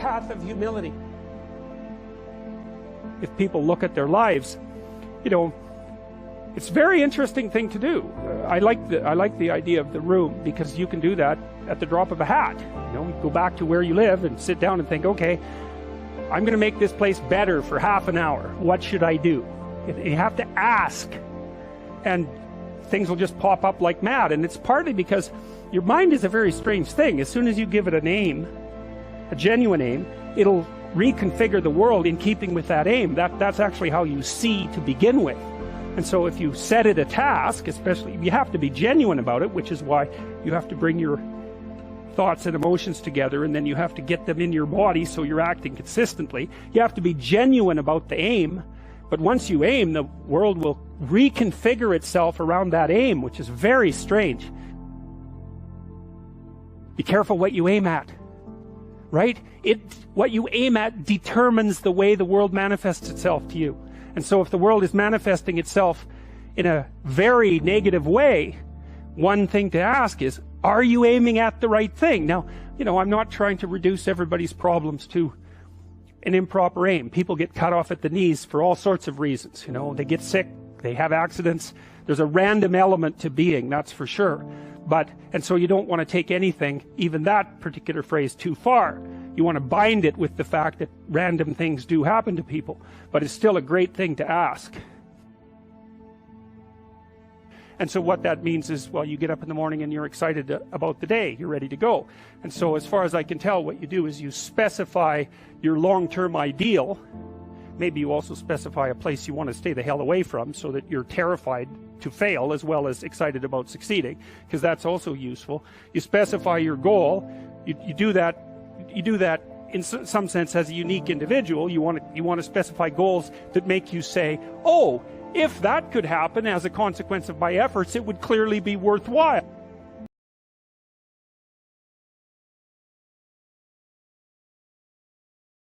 path of humility. If people look at their lives, you know, it's a very interesting thing to do. I like the idea of the room, because you can do that at the drop of a hat. You know, you go back to where you live and sit down and think, okay, I'm going to make this place better for half an hour. What should I do? You have to ask, and things will just pop up like mad. And it's partly because your mind is a very strange thing. As soon as you give it a name, a genuine aim, it'll reconfigure the world in keeping with that aim. That's actually how you see to begin with. And so if you set it a task, especially, you have to be genuine about it, which is why you have to bring your thoughts and emotions together, and then you have to get them in your body so you're acting consistently. You have to be genuine about the aim, but once you aim, the world will reconfigure itself around that aim, which is very strange. Be careful what you aim at, right? What you aim at determines the way the world manifests itself to you. And so if the world is manifesting itself in a very negative way, one thing to ask is, are you aiming at the right thing? Now, you know, I'm not trying to reduce everybody's problems to an improper aim. People get cut off at the knees for all sorts of reasons. You know, they get sick, they have accidents. There's a random element to being, that's for sure. And so you don't want to take anything, even that particular phrase, too far. You want to bind it with the fact that random things do happen to people. But it's still a great thing to ask. And so what that means is, well, you get up in the morning and you're excited about the day. You're ready to go. And so as far as I can tell, what you do is you specify your long-term ideal. Maybe you also specify a place you want to stay the hell away from, so that you're terrified to fail as well as excited about succeeding, because that's also useful. You specify your goal. You do that in some sense as a unique individual. You want to specify goals that make you say, oh, if that could happen as a consequence of my efforts, it would clearly be worthwhile.